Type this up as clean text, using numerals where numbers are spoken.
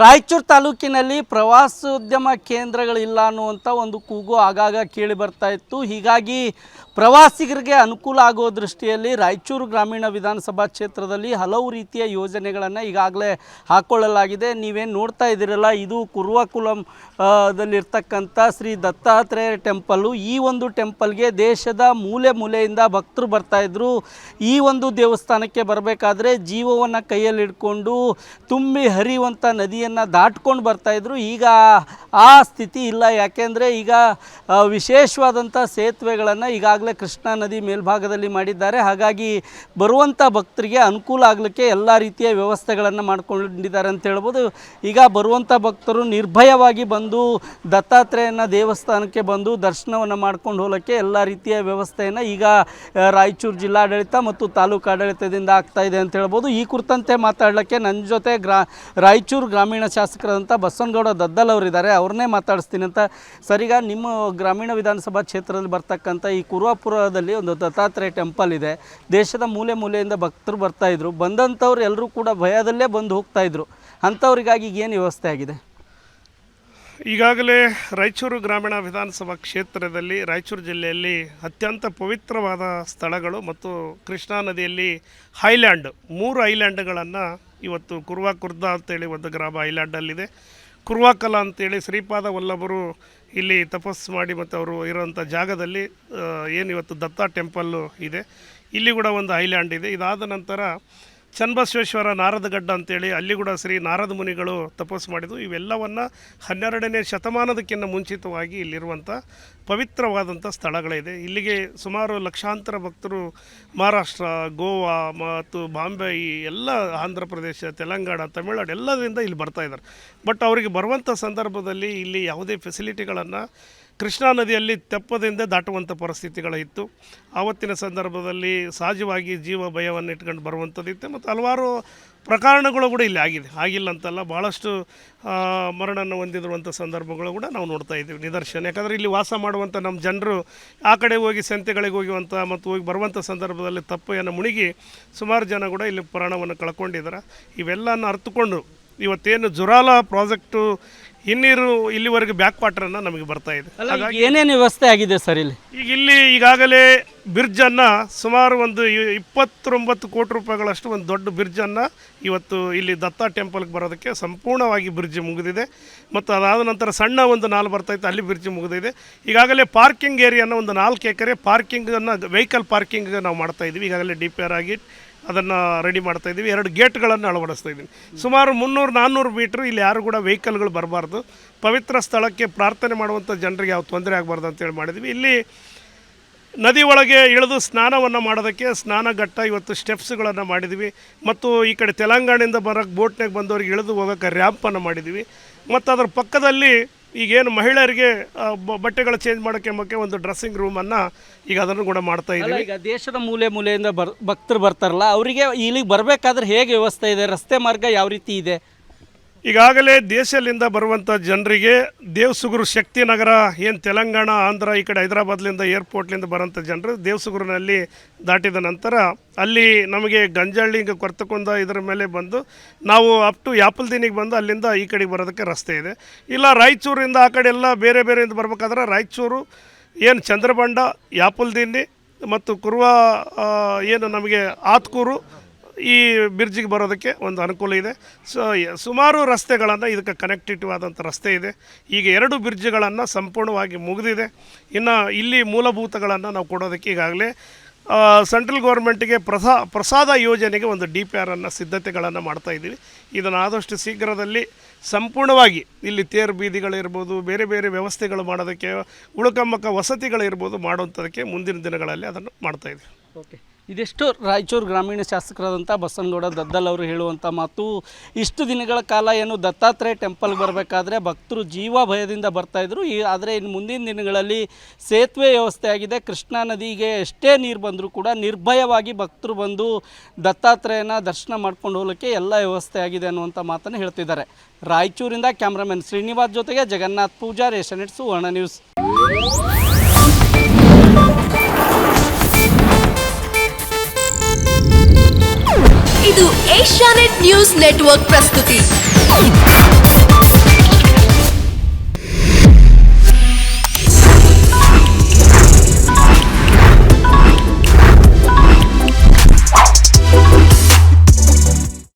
ರಾಯಚೂರು ತಾಲೂಕಿನಲ್ಲಿ ಪ್ರವಾಸೋದ್ಯಮ ಕೇಂದ್ರಗಳಿಲ್ಲ ಅನ್ನುವಂಥ ಒಂದು ಕೂಗು ಆಗಾಗ ಕೇಳಿ ಬರ್ತಾ ಇತ್ತು. ಹೀಗಾಗಿ ಪ್ರವಾಸಿಗರಿಗೆ ಅನುಕೂಲ ಆಗೋ ದೃಷ್ಟಿಯಲ್ಲಿ ರಾಯಚೂರು ಗ್ರಾಮೀಣ ವಿಧಾನಸಭಾ ಕ್ಷೇತ್ರದಲ್ಲಿ ಹಲವು ರೀತಿಯ ಯೋಜನೆಗಳನ್ನು ಈಗಾಗಲೇ ಹಾಕ್ಕೊಳ್ಳಲಾಗಿದೆ. ನೀವೇನು ನೋಡ್ತಾ ಇದ್ದೀರಲ್ಲ, ಇದು ಕುರ್ವಾಕುಲಂ ದಲ್ಲಿರ್ತಕ್ಕಂಥ ಶ್ರೀ ದತ್ತಾತ್ರೇಯ ಟೆಂಪಲ್ಲು. ಈ ಒಂದು ಟೆಂಪಲ್ಗೆ ದೇಶದ ಮೂಲೆ ಮೂಲೆಯಿಂದ ಭಕ್ತರು ಬರ್ತಾಯಿದ್ರು. ಈ ಒಂದು ದೇವಸ್ಥಾನಕ್ಕೆ ಬರಬೇಕಾದ್ರೆ ಜೀವವನ್ನು ಕೈಯಲ್ಲಿ ಹಿಡ್ಕೊಂಡು ತುಂಬಿ ಹರಿಯುವಂಥ ನದಿಯನ್ನು ದಾಟ್ಕೊಂಡು ಬರ್ತಾಯಿದ್ರು. ಈಗ ಆ ಸ್ಥಿತಿ ಇಲ್ಲ. ಯಾಕೆಂದರೆ ಈಗ ವಿಶೇಷವಾದಂಥ ಸೇತುವೆಗಳನ್ನು ಈಗಾಗಲೇ ಕೃಷ್ಣಾ ನದಿ ಮೇಲ್ಭಾಗದಲ್ಲಿ ಮಾಡಿದ್ದಾರೆ. ಹಾಗಾಗಿ ಬರುವಂಥ ಭಕ್ತರಿಗೆ ಅನುಕೂಲ ಆಗಲಿಕ್ಕೆ ಎಲ್ಲ ರೀತಿಯ ವ್ಯವಸ್ಥೆಗಳನ್ನು ಮಾಡಿಕೊಂಡಿದ್ದಾರೆ ಅಂತ ಹೇಳ್ಬೋದು. ಈಗ ಬರುವಂಥ ಭಕ್ತರು ನಿರ್ಭಯವಾಗಿ ಬಂದು ದತ್ತಾತ್ರೇಯನ ದೇವಸ್ಥಾನಕ್ಕೆ ಬಂದು ದರ್ಶನವನ್ನು ಮಾಡ್ಕೊಂಡು ಹೋಗಲಿಕ್ಕೆ ಎಲ್ಲ ರೀತಿಯ ವ್ಯವಸ್ಥೆಯನ್ನು ಈಗ ರಾಯಚೂರು ಜಿಲ್ಲಾಡಳಿತ ಮತ್ತು ತಾಲೂಕು ಆಡಳಿತದಿಂದ ಆಗ್ತಾ ಇದೆ ಅಂತ ಹೇಳ್ಬೋದು. ಈ ಕುರಿತಂತೆ ಮಾತಾಡಲಿಕ್ಕೆ ನನ್ನ ಜೊತೆ ರಾಯಚೂರು ಗ್ರಾಮೀಣ ಶಾಸಕರಾದಂಥ ಬಸವನಗೌಡ ದದ್ದಲ್ ಅವರಿದ್ದಾರೆ. ಅವ್ರನ್ನೇ ಮಾತಾಡಿಸ್ತೀನಿ ಅಂತ. ಸರಿಗ ನಿಮ್ಮ ಗ್ರಾಮೀಣ ವಿಧಾನಸಭಾ ಕ್ಷೇತ್ರದಲ್ಲಿ ಬರ್ತಕ್ಕಂಥ ಈ ಕುರ್ವಾಪುರದಲ್ಲಿ ಒಂದು ದತ್ತಾತ್ರೇಯ ಟೆಂಪಲ್ ಇದೆ. ದೇಶದ ಮೂಲೆ ಮೂಲೆಯಿಂದ ಭಕ್ತರು ಬರ್ತಾಯಿದ್ರು. ಬಂದಂಥವ್ರು ಎಲ್ಲರೂ ಕೂಡ ಭಯದಲ್ಲೇ ಬಂದು ಹೋಗ್ತಾಯಿದ್ರು. ಅಂಥವ್ರಿಗಾಗಿ ಏನು ವ್ಯವಸ್ಥೆ ಆಗಿದೆ? ಈಗಾಗಲೇ ರಾಯಚೂರು ಗ್ರಾಮೀಣ ವಿಧಾನಸಭಾ ಕ್ಷೇತ್ರದಲ್ಲಿ ರಾಯಚೂರು ಜಿಲ್ಲೆಯಲ್ಲಿ ಅತ್ಯಂತ ಪವಿತ್ರವಾದ ಸ್ಥಳಗಳು ಮತ್ತು ಕೃಷ್ಣಾ ನದಿಯಲ್ಲಿ ಐಲ್ಯಾಂಡ್ 3 ಐಲ್ಯಾಂಡ್ಗಳನ್ನು ಇವತ್ತು ಕುರ್ವಾಕುರ್ದ ಅಂತೇಳಿ ಒಂದು ಗ್ರಾಮ ಐಲ್ಯಾಂಡಲ್ಲಿದೆ. ಕುರ್ವಾಕಲ ಅಂತೇಳಿ ಶ್ರೀಪಾದ ವಲ್ಲಭರು ಇಲ್ಲಿ ತಪಸ್ಸು ಮಾಡಿ ಮತ್ತು ಅವರು ಇರೋಂಥ ಜಾಗದಲ್ಲಿ ಏನಿವತ್ತು ದತ್ತಾ ಟೆಂಪಲ್ಲು ಇದೆ. ಇಲ್ಲಿ ಕೂಡ ಒಂದು ಐಲ್ಯಾಂಡ್ ಇದೆ. ಇದಾದ ನಂತರ ಚನ್ನಬಸವೇಶ್ವರ ನಾರದಗಡ್ಡ ಅಂತೇಳಿ ಅಲ್ಲಿ ಕೂಡ ಶ್ರೀ ನಾರದ ಮುನಿಗಳು ತಪಸ್ಸು ಮಾಡಿದ್ದು. ಇವೆಲ್ಲವನ್ನು 12ನೇ ಶತಮಾನದಕ್ಕಿಂತ ಮುಂಚಿತವಾಗಿ ಇಲ್ಲಿರುವಂಥ ಪವಿತ್ರವಾದಂಥ ಸ್ಥಳಗಳಿದೆ. ಇಲ್ಲಿಗೆ ಸುಮಾರು ಲಕ್ಷಾಂತರ ಭಕ್ತರು ಮಹಾರಾಷ್ಟ್ರ, ಗೋವಾ ಮತ್ತು ಬಾಂಬೆ, ಈ ಎಲ್ಲ ಆಂಧ್ರ ಪ್ರದೇಶ, ತೆಲಂಗಾಣ, ತಮಿಳುನಾಡು ಎಲ್ಲದರಿಂದ ಇಲ್ಲಿ ಬರ್ತಾಯಿದ್ದಾರೆ. ಬಟ್ ಅವರಿಗೆ ಬರುವಂಥ ಸಂದರ್ಭದಲ್ಲಿ ಇಲ್ಲಿ ಯಾವುದೇ ಫೆಸಿಲಿಟಿಗಳನ್ನು ಕೃಷ್ಣಾ ನದಿಯಲ್ಲಿ ತೆಪ್ಪದಿಂದ ದಾಟುವಂಥ ಪರಿಸ್ಥಿತಿಗಳಿತ್ತು. ಆವತ್ತಿನ ಸಂದರ್ಭದಲ್ಲಿ ಸಹಜವಾಗಿ ಜೀವ ಭಯವನ್ನು ಇಟ್ಕೊಂಡು ಬರುವಂಥದ್ದಿತ್ತು. ಮತ್ತು ಹಲವಾರು ಪ್ರಕರಣಗಳು ಕೂಡ ಇಲ್ಲಿ ಆಗಿದೆ. ಆಗಿಲ್ಲ ಅಂತಲ್ಲ, ಭಾಳಷ್ಟು ಮರಣವನ್ನು ಹೊಂದಿರುವಂಥ ಸಂದರ್ಭಗಳು ಕೂಡ ನಾವು ನೋಡ್ತಾ ಇದ್ದೀವಿ, ನಿದರ್ಶನ. ಯಾಕಂದರೆ ಇಲ್ಲಿ ವಾಸ ಮಾಡುವಂಥ ನಮ್ಮ ಜನರು ಆ ಕಡೆ ಹೋಗಿ ಸಂತೆಗಳಿಗೆ ಹೋಗುವಂಥ ಮತ್ತು ಹೋಗಿ ಬರುವಂಥ ಸಂದರ್ಭದಲ್ಲಿ ತಪ್ಪೆಯನ್ನು ಮುಳುಗಿ ಸುಮಾರು ಜನ ಕೂಡ ಇಲ್ಲಿ ಪ್ರಾಣವನ್ನು ಕಳ್ಕೊಂಡಿದ್ದಾರೆ. ಇವೆಲ್ಲವನ್ನು ಅರ್ಥಕೊಂಡು ಇವತ್ತೇನು ಜುರಾಲ ಪ್ರಾಜೆಕ್ಟು ಹಿನ್ನೀರು ಇಲ್ಲಿವರೆಗೆ ಬ್ಯಾಕ್ ವಾಟರನ್ನು ನಮಗೆ ಬರ್ತಾ ಇದೆ. ಹಾಗಾಗಿ ಏನೇನು ವ್ಯವಸ್ಥೆ ಆಗಿದೆ ಸರ್ ಇಲ್ಲಿ? ಈಗ ಇಲ್ಲಿ ಈಗಾಗಲೇ ಬ್ರಿಡ್ಜನ್ನು ಸುಮಾರು ಒಂದು 29 ಕೋಟಿ ರೂಪಾಯಿಗಳಷ್ಟು ಒಂದು ದೊಡ್ಡ ಬ್ರಿಡ್ಜನ್ನು ಇವತ್ತು ಇಲ್ಲಿ ದತ್ತಾ ಟೆಂಪಲ್ಗೆ ಬರೋದಕ್ಕೆ ಸಂಪೂರ್ಣವಾಗಿ ಬ್ರಿಡ್ಜ್ ಮುಗಿದಿದೆ. ಮತ್ತು ಅದಾದ ನಂತರ ಸಣ್ಣ ಒಂದು ನಾಲ್ ಬರ್ತಾಯಿತ್ತು, ಅಲ್ಲಿ ಬ್ರಿಡ್ಜ್ ಮುಗಿದಿದೆ. ಈಗಾಗಲೇ ಪಾರ್ಕಿಂಗ್ ಏರಿಯಾನ ಒಂದು 4 ಎಕರೆ ಪಾರ್ಕಿಂಗನ್ನು, ವೆಹಿಕಲ್ ಪಾರ್ಕಿಂಗ್ ನಾವು ಮಾಡ್ತಾಯಿದ್ವಿ. ಈಗಾಗಲೇ DPR ಆಗಿ ಅದನ್ನು ರೆಡಿ ಮಾಡ್ತಾಯಿದ್ದೀವಿ. 2 ಗೇಟ್ಗಳನ್ನು ಅಳವಡಿಸ್ತಾ ಇದ್ದೀನಿ. ಸುಮಾರು 300-400 ಮೀಟ್ರ್ ಇಲ್ಲಿ ಯಾರು ಕೂಡ ವೆಹಿಕಲ್ಗಳು ಬರಬಾರ್ದು. ಪವಿತ್ರ ಸ್ಥಳಕ್ಕೆ ಪ್ರಾರ್ಥನೆ ಮಾಡುವಂಥ ಜನರಿಗೆ ಯಾವ ತೊಂದರೆ ಆಗಬಾರ್ದು ಅಂತೇಳಿ ಮಾಡಿದ್ವಿ. ಇಲ್ಲಿ ನದಿ ಒಳಗೆ ಇಳಿದು ಸ್ನಾನವನ್ನು ಮಾಡೋದಕ್ಕೆ ಸ್ನಾನಘಟ್ಟ, ಇವತ್ತು ಸ್ಟೆಪ್ಸ್ಗಳನ್ನು ಮಾಡಿದ್ವಿ. ಮತ್ತು ಈ ಕಡೆ ತೆಲಂಗಾಣದಿಂದ ಬರೋಕ್ಕೆ ಬೋಟ್ನಾಗ ಬಂದವ್ರಿಗೆ ಇಳಿದು ಹೋಗೋಕ್ಕೆ ರ್ಯಾಂಪನ್ನು ಮಾಡಿದ್ವಿ. ಮತ್ತು ಅದರ ಪಕ್ಕದಲ್ಲಿ ಈಗೇನು ಮಹಿಳೆಯರಿಗೆ ಬಟ್ಟೆಗಳು ಚೇಂಜ್ ಮಾಡೋಕ್ಕೆ ಒಂದು ಡ್ರೆಸ್ಸಿಂಗ್ ರೂಮನ್ನು ಈಗ ಅದನ್ನು ಕೂಡ ಮಾಡ್ತಾ ಇದ್ದೀವಿ. ಈಗ ದೇಶದ ಮೂಲೆ ಮೂಲೆಯಿಂದ ಭಕ್ತರು ಬರ್ತಾರಲ್ಲ, ಅವರಿಗೆ ಇಲ್ಲಿಗೆ ಬರಬೇಕಾದ್ರೆ ಹೇಗೆ ವ್ಯವಸ್ಥೆ ಇದೆ? ರಸ್ತೆ ಮಾರ್ಗ ಯಾವ ರೀತಿ ಇದೆ? ಈಗಾಗಲೇ ದೇಶದಿಂದ ಬರುವಂಥ ಜನರಿಗೆ ದೇವಸುಗುರು ಶಕ್ತಿನಗರ, ಏನು ತೆಲಂಗಾಣ, ಆಂಧ್ರ, ಈ ಕಡೆ ಹೈದರಾಬಾದ್ಲಿಂದ ಏರ್ಪೋರ್ಟ್ಲಿಂದ ಬರೋಂಥ ಜನರು ದೇವಸುಗುರಿನಲ್ಲಿ ದಾಟಿದ ನಂತರ ಅಲ್ಲಿ ನಮಗೆ ಗಂಜಳ್ಳಿ, ಹಿಂಗೆ ಕೊರ್ತಕೊಂಡ ಇದರ ಮೇಲೆ ಬಂದು ನಾವು ಅಪ್ ಟು ಯಾಪಲ್ದಿನಿಗೆ ಬಂದು ಅಲ್ಲಿಂದ ಈ ಕಡೆಗೆ ಬರೋದಕ್ಕೆ ರಸ್ತೆ ಇದೆ. ಇಲ್ಲ ರಾಯಚೂರಿಂದ ಆ ಕಡೆ ಎಲ್ಲ ಬೇರೆ ಬೇರೆಯಿಂದ ಬರಬೇಕಾದ್ರೆ ರಾಯಚೂರು, ಏನು ಚಂದ್ರಬಂಡ, ಯಾಪಲ್ದಿನ್ನಿ ಮತ್ತು ಕುರ್ವಾ, ಏನು ನಮಗೆ ಆತ್ಕೂರು, ಈ ಬ್ರಿಡ್ಜಿಗೆ ಬರೋದಕ್ಕೆ ಒಂದು ಅನುಕೂಲ ಇದೆ. ಸುಮಾರು ರಸ್ತೆಗಳನ್ನು ಇದಕ್ಕೆ ಕನೆಕ್ಟಿವ್ ಆದಂಥ ರಸ್ತೆ ಇದೆ. ಈಗ 2 ಬ್ರಿಡ್ಜ್ಗಳನ್ನು ಸಂಪೂರ್ಣವಾಗಿ ಮುಗಿದಿದೆ. ಇನ್ನು ಇಲ್ಲಿ ಮೂಲಭೂತಗಳನ್ನು ನಾವು ಕೊಡೋದಕ್ಕೆ ಈಗಾಗಲೇ ಸೆಂಟ್ರಲ್ ಗೌರ್ಮೆಂಟಿಗೆ ಪ್ರಸಾದ ಯೋಜನೆಗೆ ಒಂದು DPR ಸಿದ್ಧತೆಗಳನ್ನು ಮಾಡ್ತಾಯಿದ್ದೀವಿ. ಇದನ್ನು ಆದಷ್ಟು ಶೀಘ್ರದಲ್ಲಿ ಸಂಪೂರ್ಣವಾಗಿ ಇಲ್ಲಿ ತೇರು ಬೀದಿಗಳಿರ್ಬೋದು, ಬೇರೆ ಬೇರೆ ವ್ಯವಸ್ಥೆಗಳು ಮಾಡೋದಕ್ಕೆ, ಉಳುಕಮ್ಮಕ್ಕ ವಸತಿಗಳಿರ್ಬೋದು ಮಾಡುವಂಥದಕ್ಕೆ ಮುಂದಿನ ದಿನಗಳಲ್ಲಿ ಅದನ್ನು ಮಾಡ್ತಾಯಿದ್ದೀವಿ. ಓಕೆ, ಇದಿಷ್ಟು ರಾಯಚೂರು ಗ್ರಾಮೀಣ ಶಾಸಕರಾದಂಥ ಬಸವನಗೌಡ ದದ್ದಲ್ ಅವರು ಹೇಳುವಂಥ ಮಾತು. ಇಷ್ಟು ದಿನಗಳ ಕಾಲ ಏನು ದತ್ತಾತ್ರೇಯ ಟೆಂಪಲ್ಗೆ ಬರಬೇಕಾದ್ರೆ ಭಕ್ತರು ಜೀವ ಭಯದಿಂದ ಬರ್ತಾಯಿದ್ರು. ಆದರೆ ಇನ್ನು ಮುಂದಿನ ದಿನಗಳಲ್ಲಿ ಸೇತುವೆ ವ್ಯವಸ್ಥೆ ಆಗಿದೆ. ಕೃಷ್ಣಾ ನದಿಗೆ ಎಷ್ಟೇ ನೀರು ಬಂದರೂ ಕೂಡ ನಿರ್ಭಯವಾಗಿ ಭಕ್ತರು ಬಂದು ದತ್ತಾತ್ರೇಯನ ದರ್ಶನ ಮಾಡ್ಕೊಂಡು ಹೋಗಲಿಕ್ಕೆ ಎಲ್ಲ ವ್ಯವಸ್ಥೆ ಆಗಿದೆ ಅನ್ನುವಂಥ ಮಾತನ್ನು ಹೇಳ್ತಿದ್ದಾರೆ. ರಾಯಚೂರಿಂದ ಕ್ಯಾಮ್ರಾಮನ್ ಶ್ರೀನಿವಾಸ್ ಜೊತೆಗೆ ಜಗನ್ನಾಥ್ ಪೂಜಾರ್, ಏಷ್ಯಾನೆಟ್ ಸುವರ್ಣ ನ್ಯೂಸ್. ಇದು ಏಷ್ಯಾನೆಟ್ ನ್ಯೂಸ್ ನೆಟ್ವರ್ಕ್ ಪ್ರಸ್ತುತಿ.